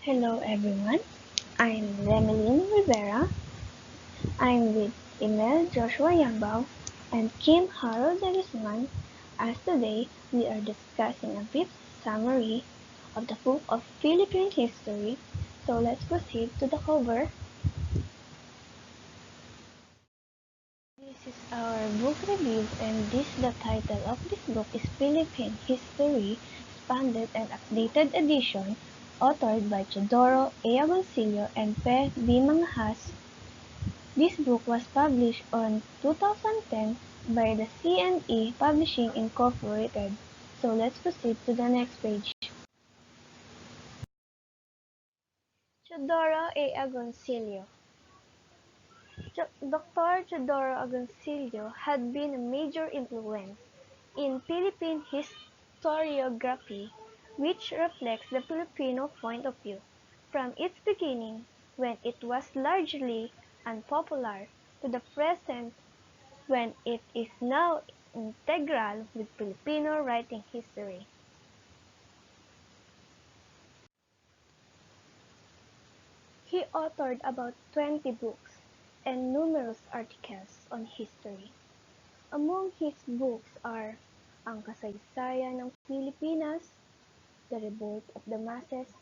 Hello everyone, I'm Remeline Rivera. I'm with Emel Joshua Yambao and Kim Harold de Guzman, as today we are discussing a brief summary of the book of Philippine history. So let's proceed to the cover. This is our book review and the title of this book is Philippine History, Expanded and Updated Edition, authored by Teodoro A. Agoncillo and Pe B. Manghas. This book was published on 2010 by the CNE Publishing Incorporated. So let's proceed to the next page. Teodoro A. Agoncillo. Dr. Teodoro Agoncillo had been a major influence in Philippine historiography, which reflects the Filipino point of view from its beginning, when it was largely unpopular, to the present, when it is now integral with Filipino writing history. He authored about 20 books and numerous articles on history. Among his books are Ang Kasaysayan ng Pilipinas, The Revolt of the Masses,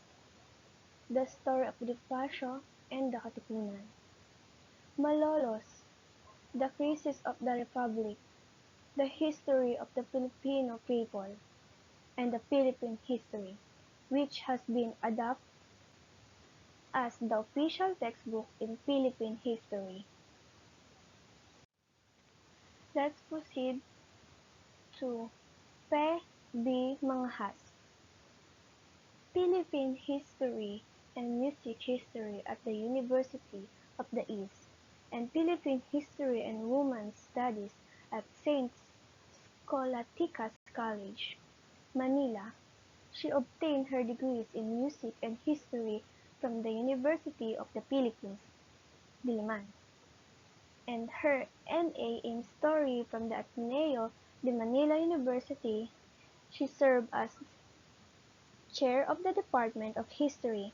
The Story of Bonifacio and the Katipunan, Malolos, The Crisis of the Republic, The History of the Filipino People, and the Philippine History, which has been adopted as the official textbook in Philippine history. Let's proceed to Pe B. Manghas, Philippine History and Music History at the University of the East, and Philippine History and Women's Studies at St. Scholastica's College, Manila. She obtained her degrees in music and history from the University of the Philippines, Diliman, and her MA in Story from the Ateneo de Manila University. She served as chair of the Department of History,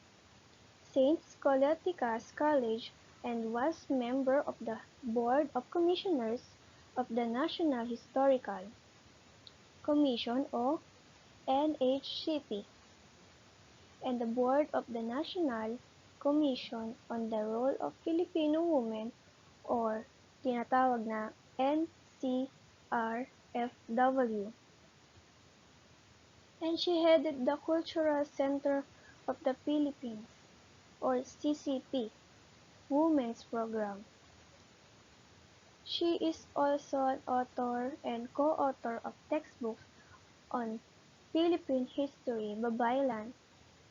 St. Scholastica's College, and was member of the Board of Commissioners of the National Historical Commission o NHCP, and the Board of the National Commission on the Role of Filipino Women or tinatawag na NCRFW. And she headed the Cultural Center of the Philippines or CCP Women's Program. She is also an author and co-author of textbooks on Philippine history. Babaylan,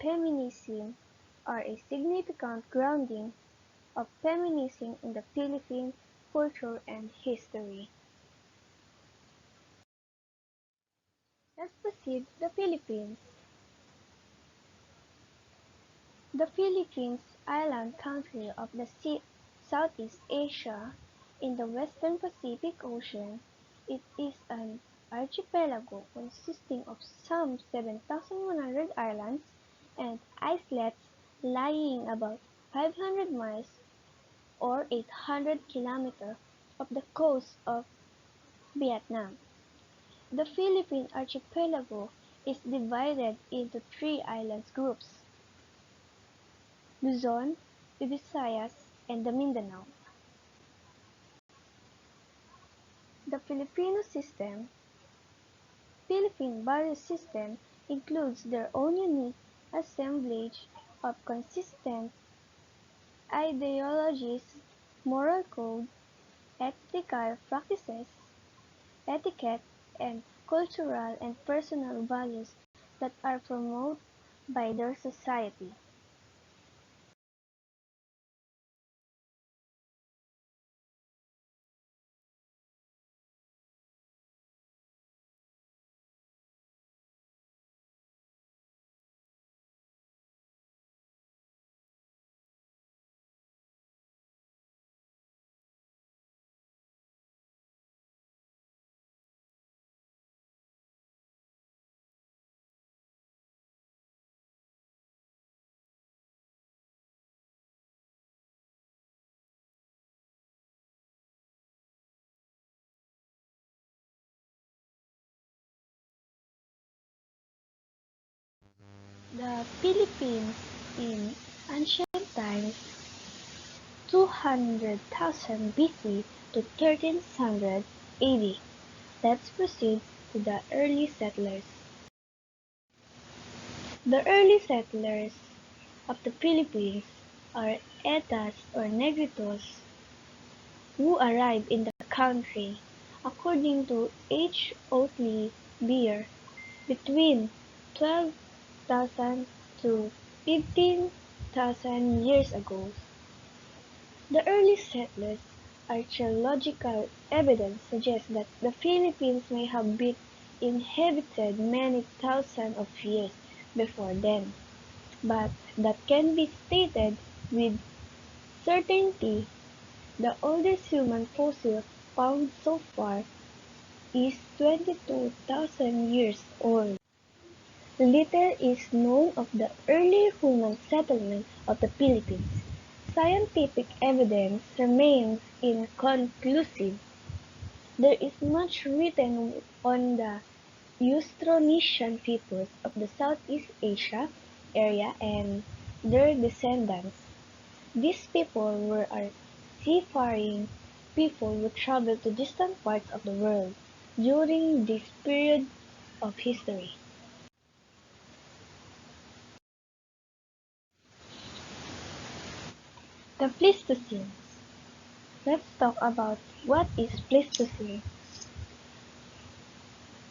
feminism are a significant grounding of feminism in the Philippine culture and history. Let's proceed to the Philippines. The Philippines, island country of the Southeast Asia in the western Pacific Ocean, it is an archipelago consisting of some 7,100 islands and islets lying about 500 miles or 800 kilometers off the coast of Vietnam. The Philippine archipelago is divided into three island groups: Luzon, the Visayas, and the Mindanao. The Filipino system, Philippine value system, includes their own unique assemblage of consistent ideologies, moral code, ethical practices, etiquette, and cultural and personal values that are promoted by their society. The Philippines in ancient times, 200,000 BC to 1300 AD. Let's proceed to the early settlers. The early settlers of the Philippines are Etas or Negritos who arrived in the country, according to H. Oatley Beer, between 12,000 to 15,000 years ago. The early settlers' archaeological evidence suggests that the Philippines may have been inhabited many thousands of years before then, but that can be stated with certainty. The oldest human fossil found so far is 22,000 years old. Little is known of the early human settlement of the Philippines. Scientific evidence remains inconclusive. There is much written on the Austronesian peoples of the Southeast Asia area and their descendants. These people were a seafaring people who traveled to distant parts of the world during this period of history. The Pleistocene. Let's talk about what is Pleistocene.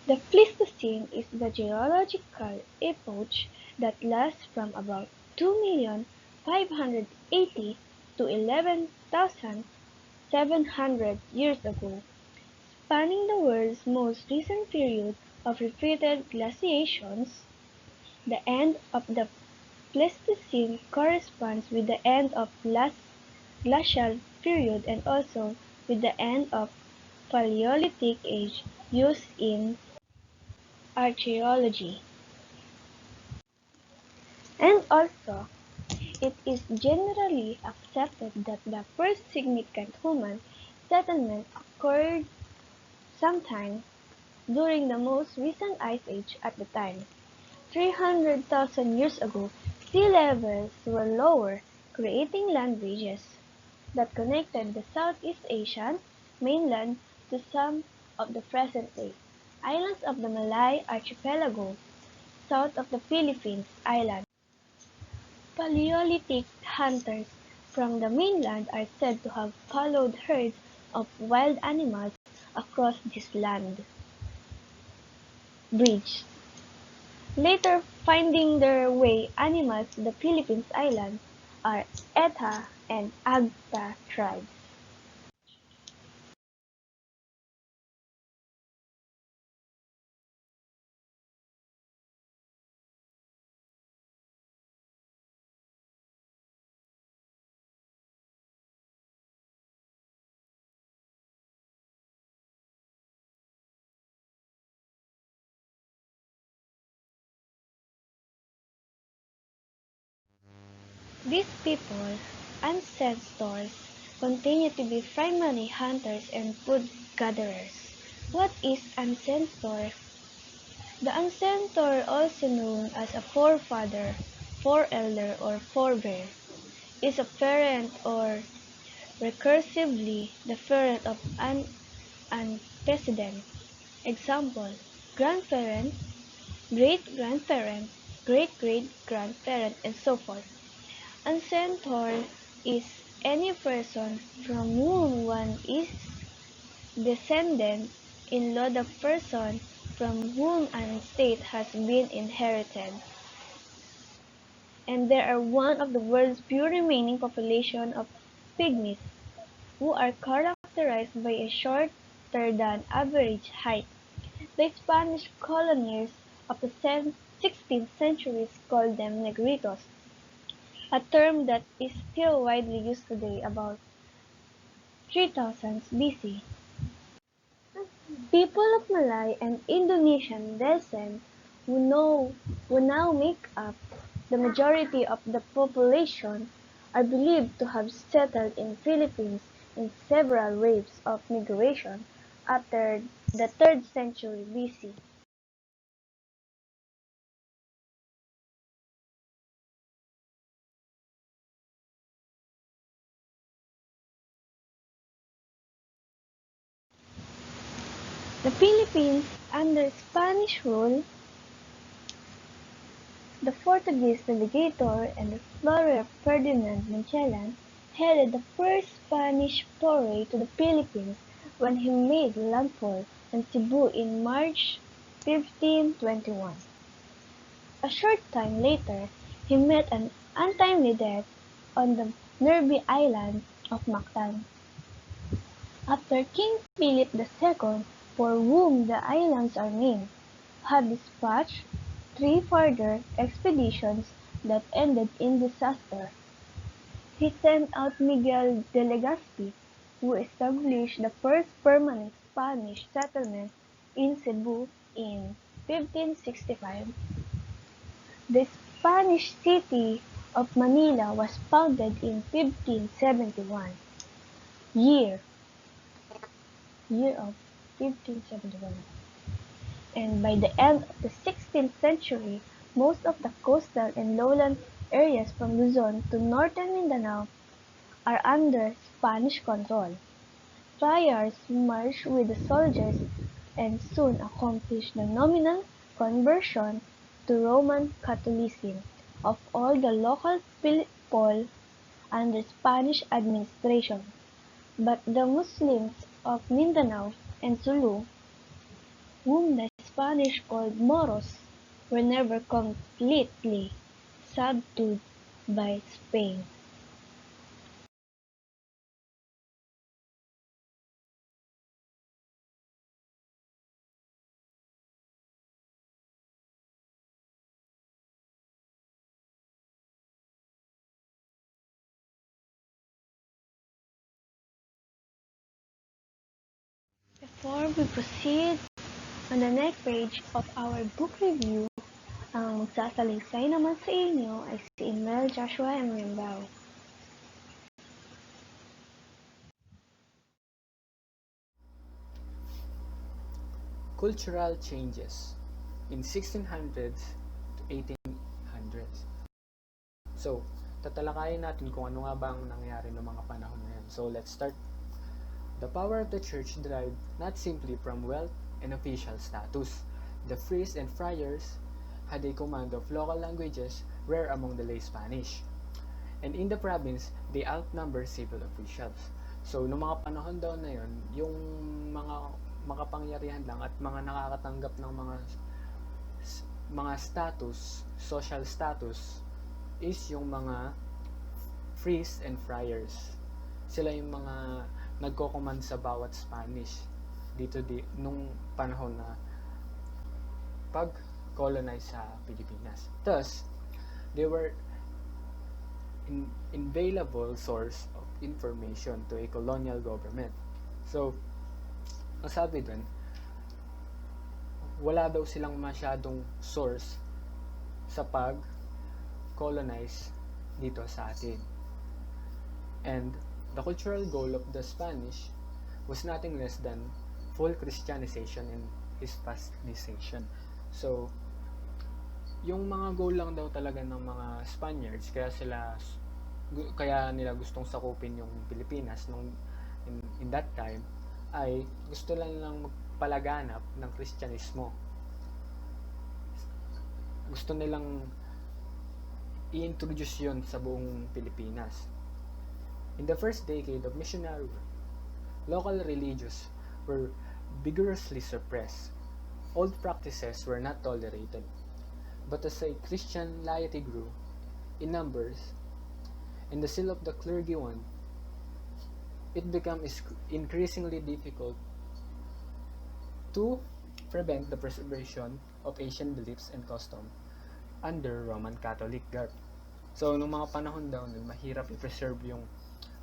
The Pleistocene is the geological epoch that lasts from about 2,580,000 to 11,700 years ago, spanning the world's most recent period of repeated glaciations. The end of the Pleistocene corresponds with the end of last glacial period and also with the end of Paleolithic age used in archaeology. And also, it is generally accepted that the first significant human settlement occurred sometime during the most recent ice age at the time. 300,000 years ago, sea levels were lower, creating land bridges that connected the Southeast Asian mainland to some of the present-day islands of the Malay Archipelago, south of the Philippines island. Paleolithic hunters from the mainland are said to have followed herds of wild animals across this land bridge, later finding their way animals to the Philippines islands are Eta and Agta tribes. These people, ancestors, continue to be primary hunters and food gatherers. What is ancestor? The ancestor, also known as a forefather, forelder, or forebear, is a parent or recursively the parent of an antecedent. Example: grandparent, great-grandparent, great-great-grandparent, and so forth. Ancestor is any person from whom one is descendant in law the person from whom an estate has been inherited. And they are one of the world's few remaining population of pygmies, who are characterized by a shorter than average height. The Spanish colonists of the 16th century called them negritos, a term that is still widely used today about 3000 BC. People of Malay and Indonesian descent who now make up the majority of the population are believed to have settled in Philippines in several waves of migration after the 3rd century BC. The Philippines under Spanish rule, the Portuguese navigator and explorer Ferdinand Magellan headed the first Spanish foray to the Philippines when he made landfall in Cebu in March 1521. A short time later, he met an untimely death on the nearby island of Mactan. After King Philip II, for whom the islands are named, had dispatched three further expeditions that ended in disaster. He sent out Miguel de Legazpi, who established the first permanent Spanish settlement in Cebu in 1565. The Spanish city of Manila was founded in 1571, year of 1571, and by the end of the 16th century, most of the coastal and lowland areas from Luzon to northern Mindanao are under Spanish control. Friars merged with the soldiers and soon accomplished the nominal conversion to Roman Catholicism of all the local people under Spanish administration. But the Muslims of Mindanao and Sulu, whom the Spanish called Moros, were never completely subdued by Spain. Before we proceed on the next page of our book review, ang magsasalaysay naman sa inyo ay si Emel Joshua Emrimbao. Cultural changes in 1600s to 1800s. So, tatalakayin natin kung ano nga ba ang nangyari noong mga panahon na yan. So, let's start. The power of the church derived not simply from wealth and official status. The priests and friars had a command of local languages rare among the lay Spanish. And in the province, they outnumbered civil officials. So, noong mga panahon daw na yon, yung mga makapangyarihan lang at mga nakakatanggap ng mga status, social status, is yung mga priests and friars. Sila yung mga nagko-command sa bawat Spanish nung panahon na pag-colonize sa Pilipinas. Thus, they were invaluable source of information to a colonial government. So, ang sabi dun, wala daw silang masyadong source sa pag-colonize dito sa atin. And the cultural goal of the Spanish was nothing less than full Christianization and Hispanization. So, yung mga goal lang daw talaga ng mga Spaniards, kaya nila gustong sakupin yung Pilipinas in that time, ay gusto lang nilang magpalaganap ng Kristyanismo. Gusto nilang i-introduce yun sa buong Pilipinas. In the first decade of missionary work, local religions were vigorously suppressed. Old practices were not tolerated. But as a Christian laity grew in numbers, and the seal of the clergy won, it became increasingly difficult to prevent the preservation of Asian beliefs and custom under Roman Catholic garb. So, nung mga panahon daw, mahirap i-preserve yung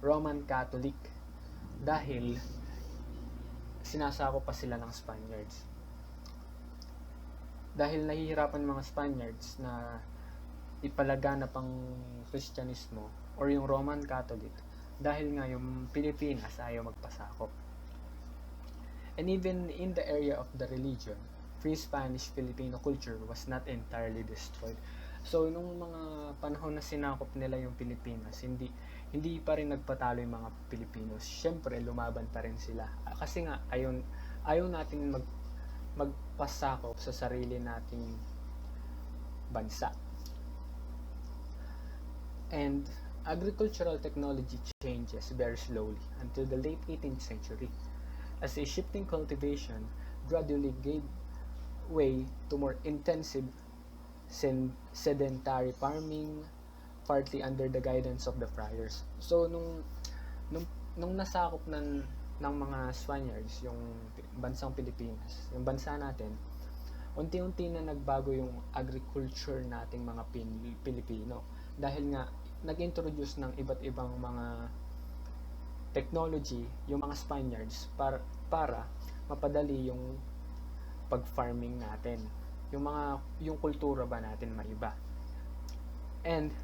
Roman Catholic dahil sinasako pa sila ng Spaniards. Dahil nahihirapan mga Spaniards na ipalaganap ang Kristyanismo or yung Roman Catholic dahil nga yung Pilipinas ayaw magpasakop. And even in the area of the religion, free Spanish-Filipino culture was not entirely destroyed. So, nung mga panahon na sinakop nila yung Pilipinas, hindi pa rin nagpatalo yung mga Pilipinos. Siyempre, lumaban pa rin sila. Kasi nga, ayaw natin magpasakop sa sarili nating bansa. And agricultural technology changes very slowly until the late 18th century, as a shifting cultivation gradually gave way to more intensive sedentary farming, partly under the guidance of the friars. So nung, nung nasakop ng mga Spaniards yung bansang Pilipinas, yung bansa natin, unti-unti na nagbago yung agriculture nating mga Pilipino dahil nga nag-introduce ng iba't ibang mga technology yung mga Spaniards para mapadali yung pag-farming natin, yung kultura ba natin maiba. And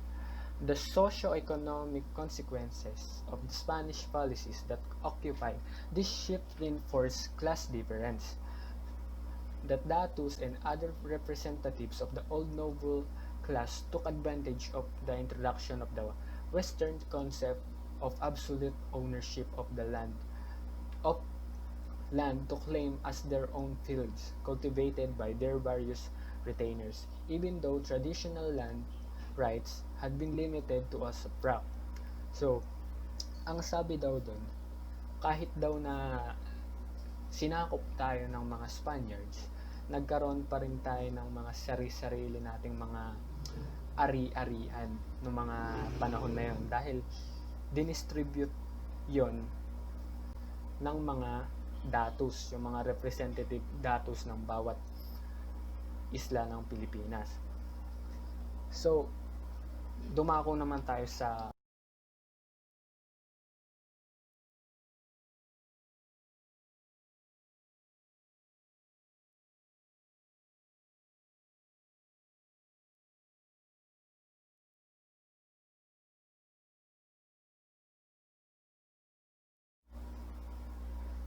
the socio-economic consequences of the Spanish policies that occupy this shift reinforce class difference that datus and other representatives of the old noble class took advantage of the introduction of the Western concept of absolute ownership of the land to claim as their own fields cultivated by their various retainers, even though traditional land rights had been limited to a suprac. So, ang sabi daw doon, kahit daw na sinakop tayo ng mga Spaniards, nagkaroon pa rin tayo ng mga sarili nating mga ari-arian ng mga panahon na yon dahil dinistribute yon ng mga datus, yung mga representative datus ng bawat isla ng Pilipinas. So, dumako naman tayo sa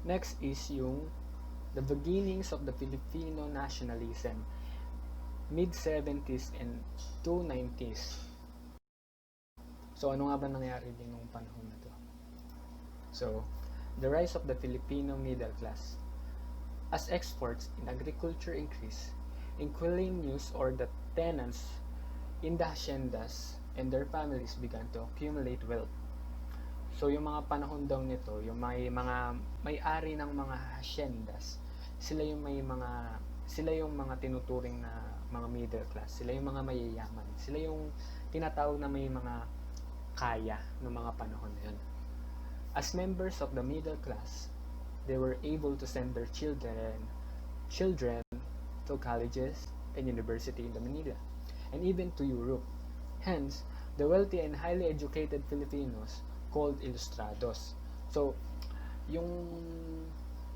next is yung the beginnings of the Filipino nationalism, mid-70s and 290s. So, ano nga ba nangyari din nung panahon na to? So, the rise of the Filipino middle class. As exports in agriculture increase, inquilinos or the tenants in the haciendas and their families began to accumulate wealth. So, yung mga panahon daw nito, yung mga may-ari ng mga haciendas, sila yung mga tinuturing na mga middle class, sila yung mga mayayaman, sila yung tinatawag na may mga kaya ng mga panahon na yun. As members of the middle class, they were able to send their children to colleges and university in Manila, and even to Europe. Hence, the wealthy and highly educated Filipinos called ilustrados. So, yung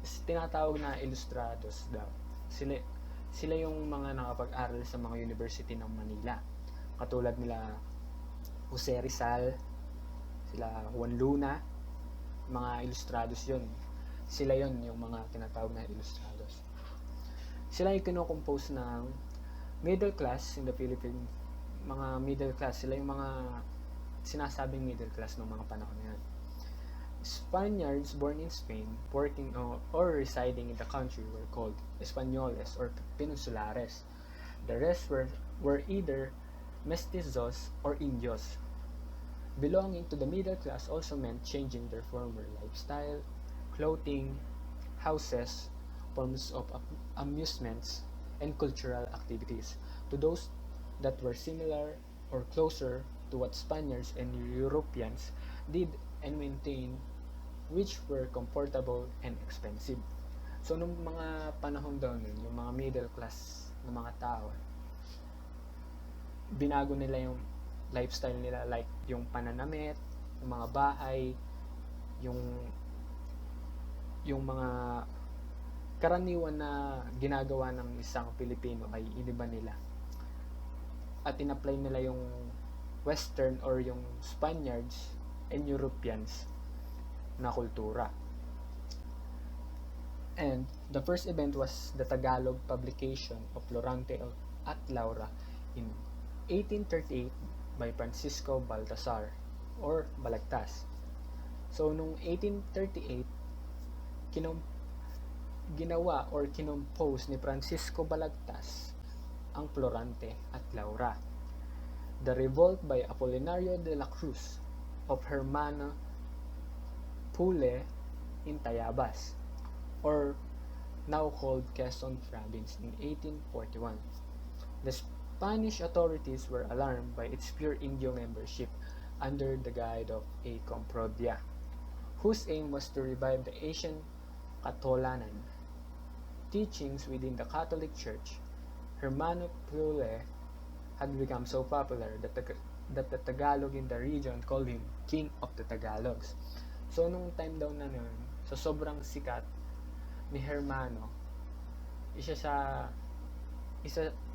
tinatawag na ilustrados daw, sila yung mga nakapag-aral sa mga university ng Manila. Katulad nila Jose Rizal, sila Juan Luna, mga ilustrados yun. Sila yun yung mga tinatawag na ilustrados. Sila yung kinocompose ng middle class in the Philippines. Mga middle class, sila yung mga sinasabing middle class ng mga panahon na yan. Spaniards born in Spain, working or residing in the country were called Españoles or Peninsulares. The rest were either mestizos or Indios. Belonging to the middle class also meant changing their former lifestyle, clothing, houses, forms of amusements, and cultural activities to those that were similar or closer to what Spaniards and Europeans did and maintained, which were comfortable and expensive. So, nung mga panahon daw nun, yung mga middle class na mga tao, binago nila yung lifestyle nila, like yung pananamit, yung mga bahay, yung mga karaniwan na ginagawa ng isang Pilipino ay iniba nila. At in-apply nila yung Western or yung Spaniards and Europeans na kultura. And the first event was the Tagalog publication of Florante at Laura in 1838 by Francisco Baltasar or Balagtas. So, nung 1838, ginawa or kinompose ni Francisco Balagtas ang Florante at Laura. The Revolt by Apolinario de la Cruz of Hermano Pule in Tayabas, or now called Quezon Province, in 1841. The Spanish authorities were alarmed by its pure Indio membership under the guide of a Comprodia, whose aim was to revive the Asian Katolanan teachings within the Catholic Church. Hermano Pule had become so popular that the Tagalog in the region called him King of the Tagalogs. So, nung time daw na nun, sa sobrang sikat ni Hermano, isa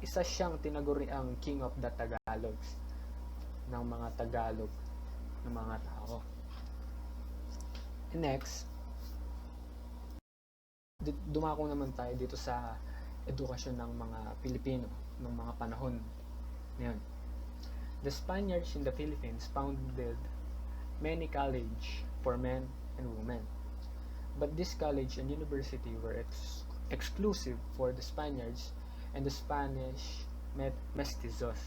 siyang tinaguriang King of the Tagalogs ng mga Tagalog ng mga tao. And next, dumako naman tayo dito sa edukasyon ng mga Pilipino ng mga panahon ngayon. The Spaniards in the Philippines founded many colleges for men and women, but this college and university were exclusive for the Spaniards and the Spanish mestizos.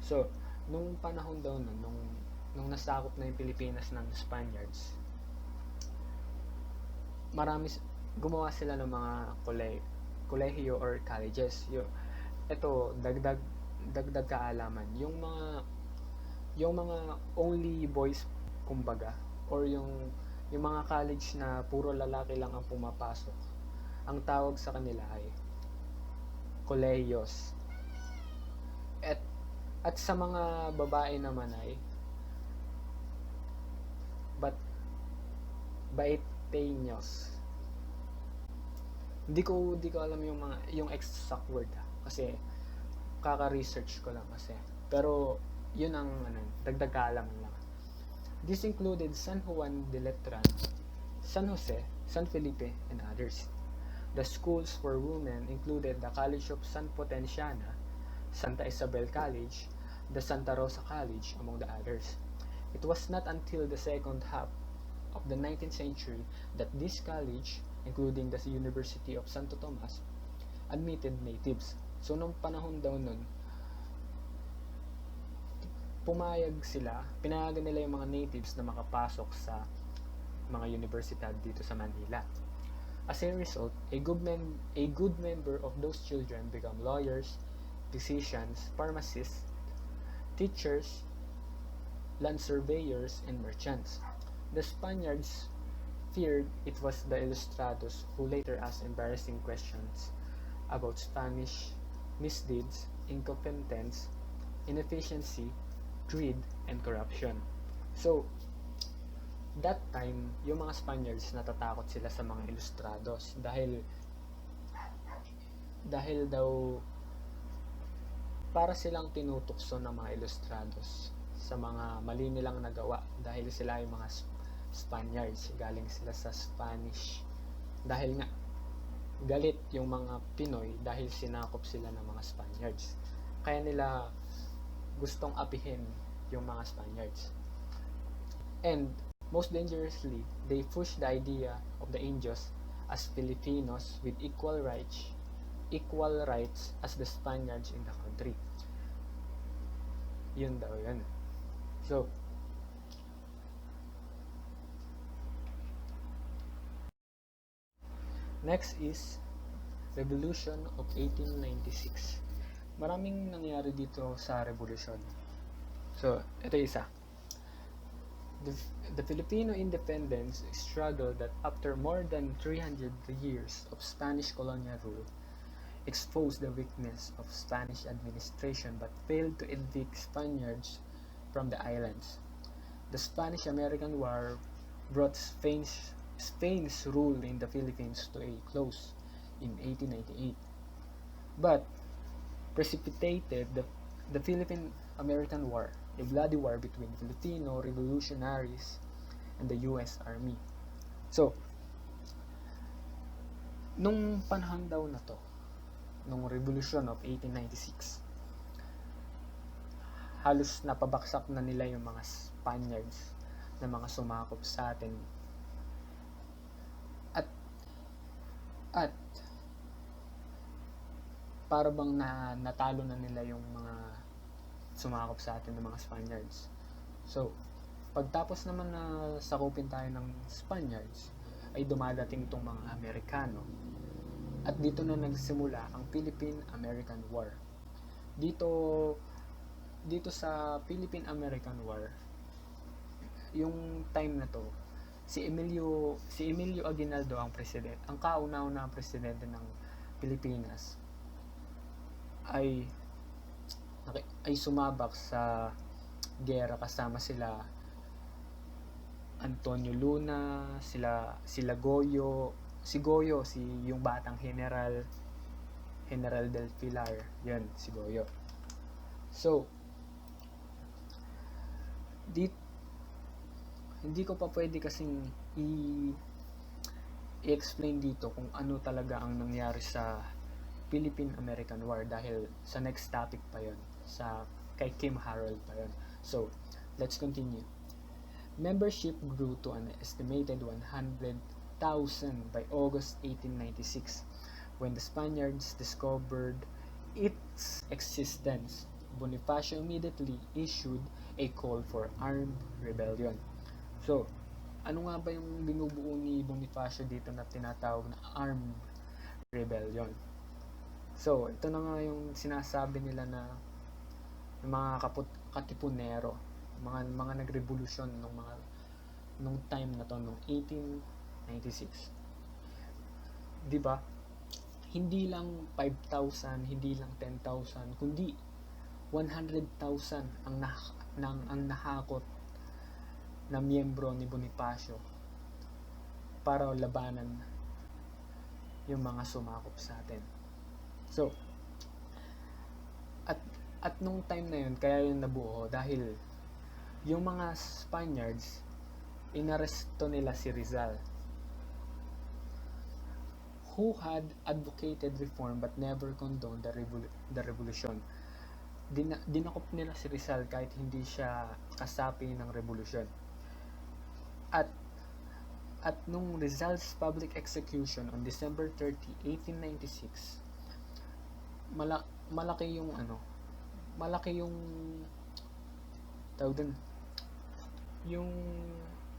So, nung panahon daw nung nasakop na yung Pilipinas ng Spaniards, gumawa sila ng mga kolehiyo or colleges. Ito, dagdag kaalaman. Yung mga only boys, kumbaga, or yung mga college na puro lalaki lang ang pumapasok, ang tawag sa kanila ay kolehiyos. At sa mga babae naman ay baeteños. Hindi ko alam yung exact word kasi kaka-research ko lang kasi. Pero yun ang dagdag kaalaman lang. This included San Juan de Letran, San Jose, San Felipe, and others. The schools for women included the College of San Potenciana, Santa Isabel College, the Santa Rosa College, among the others. It was not until the second half of the 19th century that this college, including the University of Santo Tomas, admitted natives. So, nung panahon daw nun, pinayagan nila yung mga natives na makapasok sa mga universidad dito sa Manila. As a result, a good member of those children become lawyers, physicians, pharmacists, teachers, land surveyors, and merchants. The Spaniards feared it was the Ilustrados who later asked embarrassing questions about Spanish misdeeds, incompetence, inefficiency, greed, and corruption. So, that time, yung mga Spaniards natatakot sila sa mga Ilustrados dahil daw para silang tinutukso ng mga Ilustrados sa mga mali nilang nagawa dahil sila yung mga Spaniards, galing sila sa Spanish. Dahil nga galit yung mga Pinoy dahil sinakop sila ng mga Spaniards. Kaya nila gustong apihin yung mga Spaniards. And most dangerously, they pushed the idea of the Indios as Filipinos with equal rights as the Spaniards in the country. Yun daw yun. So, next is Revolution of 1896. Maraming nangyari dito sa revolusyon. So, ito isa. The Filipino independence struggle that after more than 300 years of Spanish colonial rule exposed the weakness of Spanish administration but failed to evict Spaniards from the islands. The Spanish-American War brought Spain's rule in the Philippines to a close in 1898, but precipitated the Philippine-American War, a bloody war between Filipino revolutionaries and the U.S. Army. So, nung panahon daw na to, nung Revolution of 1896, halos napabaksak na nila yung mga Spaniards na mga sumakop sa atin. At At para bang natalo na nila yung mga sumakop sa atin ng mga Spaniards. So, pagtapos naman na sakupin tayo ng Spaniards, ay dumadating itong mga Amerikano. At dito na nagsimula ang Philippine-American War. Dito dito sa Philippine-American War, yung time na to, si Emilio Aguinaldo ang presidente, ang kauna-unahang presidente ng Pilipinas ay ay sumabak sa gera kasama sila Antonio Luna, sila Goyo, si Goyo, si yung batang General del Pilar, yun, si Goyo. So, di, hindi ko pa pwede kasing i-explain dito kung ano talaga ang nangyari sa Philippine-American War dahil sa next topic pa yon, sa kay Kim Harold pa yon. So, let's continue. Membership grew to an estimated 100,000 by August 1896 when the Spaniards discovered its existence. Bonifacio immediately issued a call for armed rebellion. So, ano nga ba yung binubuo ni Bonifacio dito na tinatawag na armed rebellion? So, ito na nga yung sinasabi nila na ng mga katipunero, mga nagrevolusyon nung time na to, nung 1896. 'Di ba? Hindi lang 5,000, hindi lang 10,000, kundi 100,000 ang nahakot na miyembro ni Bonifacio para labanan yung mga sumakop sa atin. So, at nung time na yun, kaya yun nabuo dahil yung mga Spaniards, inaresto nila si Rizal, who had advocated reform but never condoned the revolution. Dinakop nila si Rizal kahit hindi siya kasapi ng revolusyon. At nung Rizal's public execution on December 30, 1896, malaki yung tawag dun, yung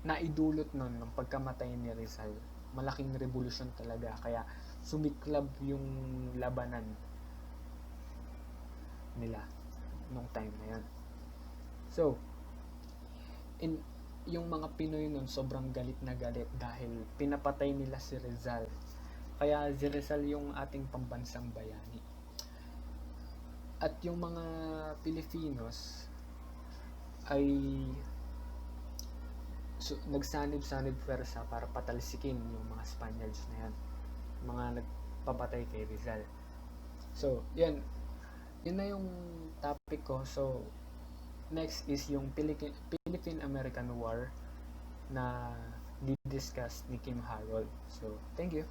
naidulot nun ng pagkamatay ni Rizal. Malaking revolusyon talaga, kaya sumiklab yung labanan nila nung time na yan. So, yung mga Pinoy nun sobrang galit na galit dahil pinapatay nila si Rizal. Kaya si Rizal yung ating pambansang bayani. At yung mga Pilipinos ay nagsanib-sanib pwersa para patalsikin yung mga Spaniards na yan, mga nagpapatay kay Rizal. So, yun na yung topic ko. So, next is yung Philippine-American War na di-discuss ni Kim Harold. So, thank you.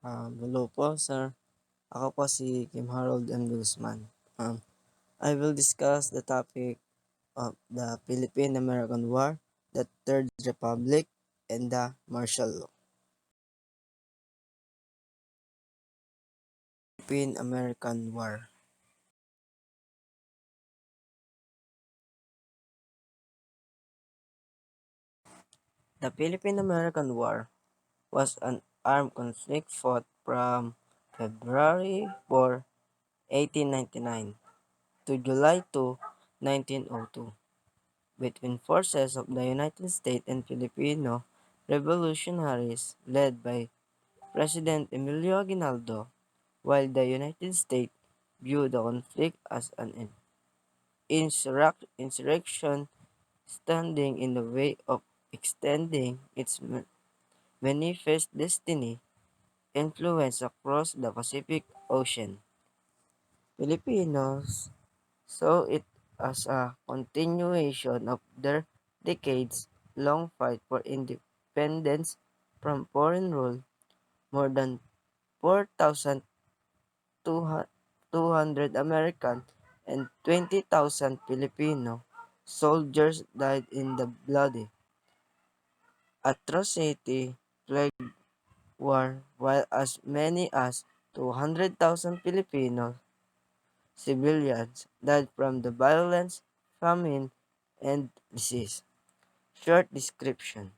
Hello po, sir. Ako po si Kim Harold M. Guzman. I will discuss the topic of the Philippine-American War, the Third Republic, and the martial law. Philippine-American War. The Philippine-American War was an armed conflict fought from February 4, 1899 to July 2, 1902 between forces of the United States and Filipino revolutionaries led by President Emilio Aguinaldo, while the United States viewed the conflict as an insurrection standing in the way of extending its manifest destiny influence across the Pacific Ocean. Filipinos saw it as a continuation of their decades-long fight for independence from foreign rule. More than 4,200 American and 20,000 Filipino soldiers died in the bloody atrocity plagued war, while as many as 200,000 Filipino civilians died from the violence, famine, and disease. Short description.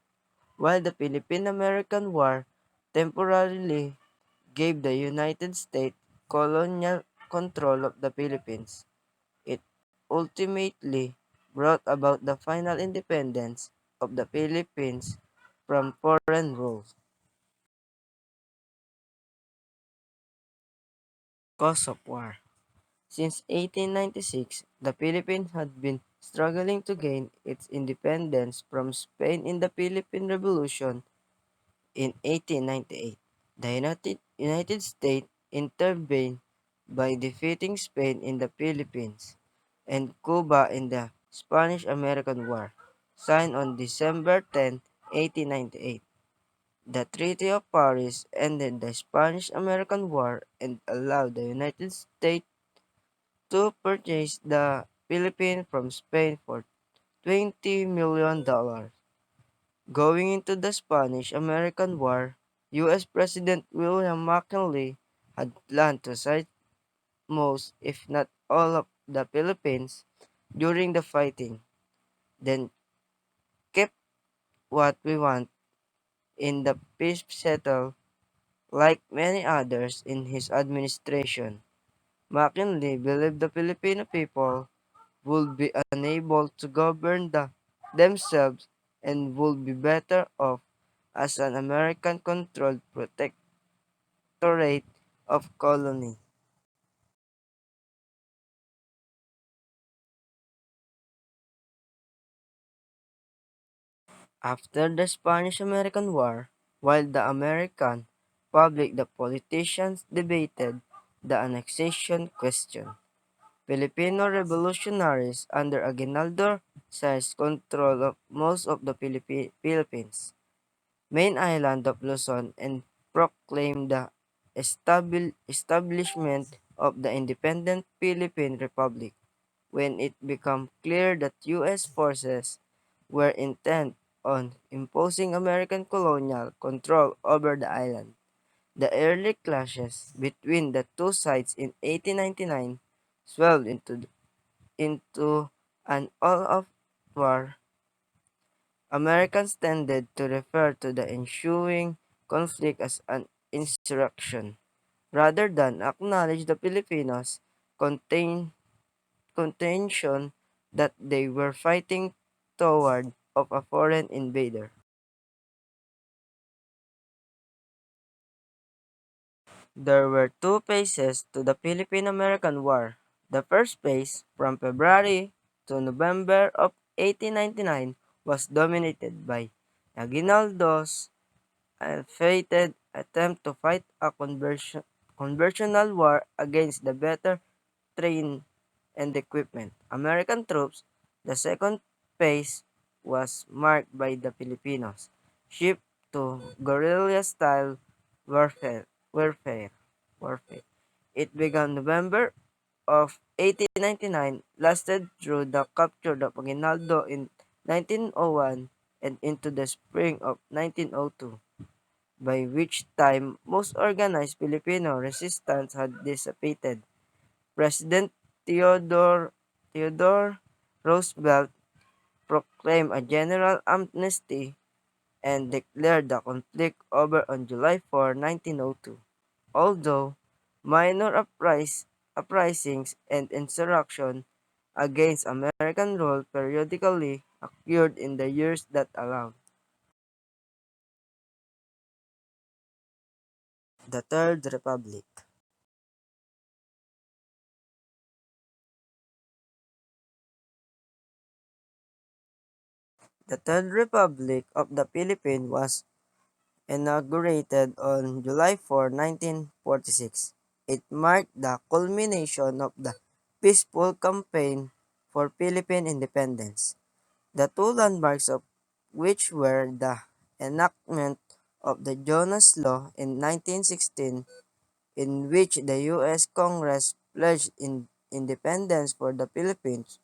While the Philippine-American War temporarily gave the United States colonial control of the Philippines, it ultimately brought about the final independence of the Philippines from foreign rule. Cause of war. Since 1896, the Philippines had been struggling to gain its independence from Spain in the Philippine Revolution in 1898. The United States intervened by defeating Spain in the Philippines and Cuba in the Spanish-American War, signed on December 10, 1898. The Treaty of Paris ended the Spanish-American War and allowed the United States to purchase the Philippines from Spain for $20 million. Going into the Spanish-American War, U.S. President William McKinley had planned to side most, if not all, of the Philippines during the fighting, then kept what we want in the peace settle. Like many others in his administration, McKinley believed the Filipino people would be unable to govern themselves and would be better off as an American-controlled protectorate of colony. After the Spanish-American War, while the American public, the politicians debated the annexation question, Filipino revolutionaries under Aguinaldo seized control of most of the Philippines main island of Luzon and proclaimed the establishment of the independent Philippine Republic. When it became clear that U.S. forces were intent on imposing American colonial control over the island, the early clashes between the two sides in 1899 swelled into an all-out war. Americans tended to refer to the ensuing conflict as an insurrection, rather than acknowledge the Filipinos' contention that they were fighting toward of a foreign invader. There were two phases to the Philippine-American War. The first phase, from February to November of 1899, was dominated by Aguinaldo's fated attempt to fight a conversional war against the better trained and equipment American troops. The second phase was marked by the Filipinos' shift to guerrilla-style warfare. Warfare. Warfare. It began November of 1899, lasted through the capture of Aguinaldo in 1901 and into the spring of 1902, by which time most organized Filipino resistance had dissipated. President Theodore Roosevelt proclaimed a general amnesty and declared the conflict over on July 4, 1902. Although minor uprisings and insurrection against American rule periodically occurred in the years that allowed. The Third Republic. The Third Republic of the Philippines was inaugurated on July 4, 1946. It marked the culmination of the peaceful campaign for Philippine independence, the two landmarks of which were the enactment of the Jonas Law in 1916, in which the U.S. Congress pledged independence for the Philippines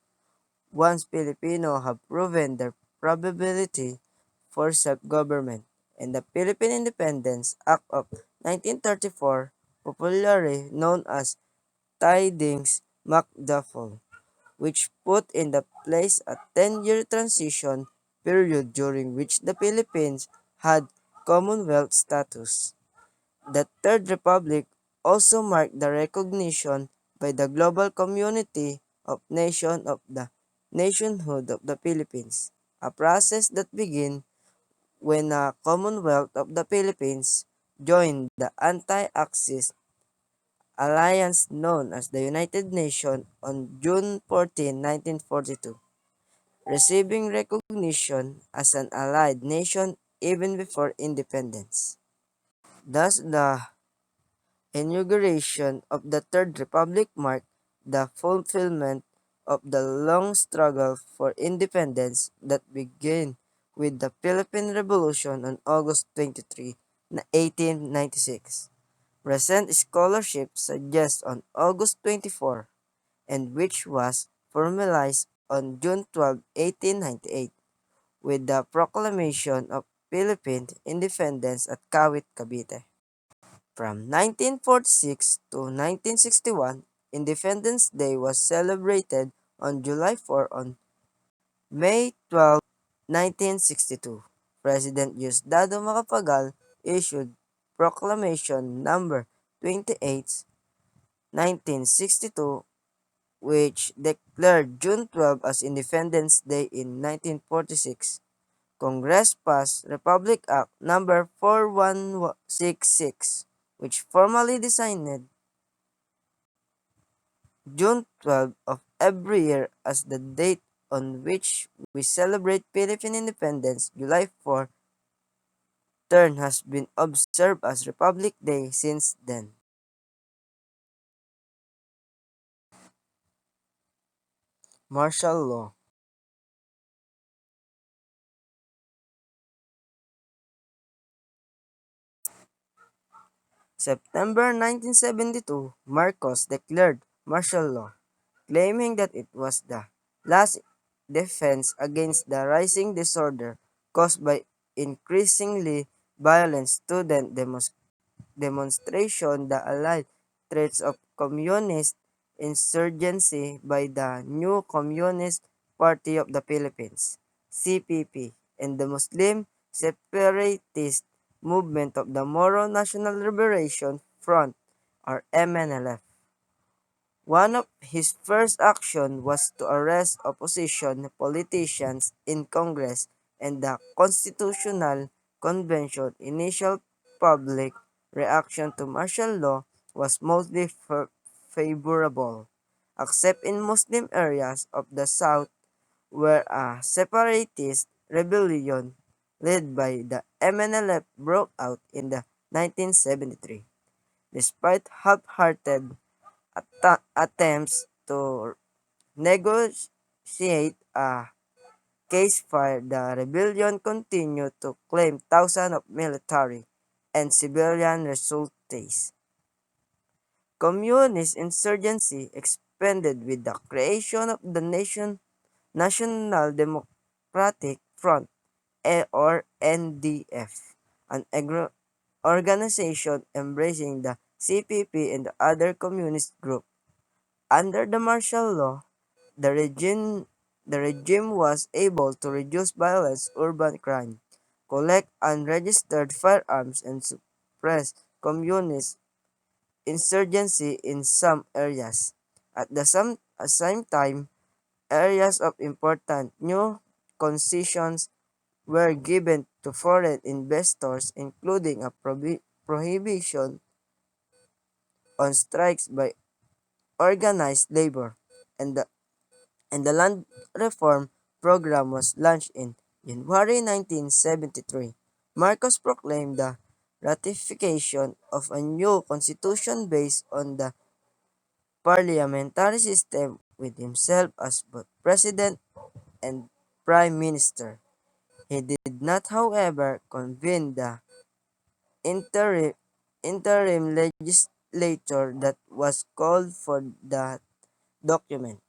once Filipino have proven their probability for self-government, and the Philippine Independence Act of 1934, popularly known as Tidings MacDuffel, which put in the place a 10-year transition period during which the Philippines had Commonwealth status. The Third Republic also marked the recognition by the global community of nations of the nationhood of the Philippines, a process that began when the Commonwealth of the Philippines joined the anti-Axis alliance known as the United Nations on June 14, 1942, receiving recognition as an allied nation even before independence. Thus, the inauguration of the Third Republic marked the fulfillment of the long struggle for independence that began with the Philippine Revolution on August 23, 1896. Recent scholarship suggests on August 24, and which was formalized on June 12, 1898, with the proclamation of Philippine independence at Kawit, Cavite. From 1946 to 1961, Independence Day was celebrated on July 4. On May 12, 1962, President Diosdado Macapagal issued Proclamation Number 28, 1962, which declared June 12 as Independence Day in 1946. Congress passed Republic Act Number 4166, which formally designated June 12 of every year as the date on which we celebrate Philippine independence. July 4 turn has been observed as Republic Day since then. Martial law. September 1972, Marcos declared martial law, claiming that it was the last defense against the rising disorder caused by increasingly violent student demonstration. The allied threats of communist insurgency by the new Communist Party of the Philippines (CPP) and the Muslim separatist movement of the Moro National Liberation Front or MNLF. One of his first actions was to arrest opposition politicians in Congress and the Constitutional Convention. Initial public reaction to martial law was mostly favorable, except in Muslim areas of the South where a separatist rebellion led by the MNLF broke out in the 1973. Despite half-hearted attempts to negotiate a ceasefire, the rebellion continued to claim thousands of military and civilian results. Communist insurgency expanded with the creation of the National Democratic Front or NDF, an organization embracing the CPP and the other communist groups. Under the martial law, the regime was able to reduce violence, urban crime, collect unregistered firearms, and suppress communist insurgency in some areas. At the same time, areas of important new concessions were given to foreign investors, including a prohibition on strikes by organized labor, and the land reform program was launched in January 1973. Marcos proclaimed the ratification of a new constitution based on the parliamentary system with himself as both president and prime minister. He did not, however, convene the interim, interim legislature that was called for that document.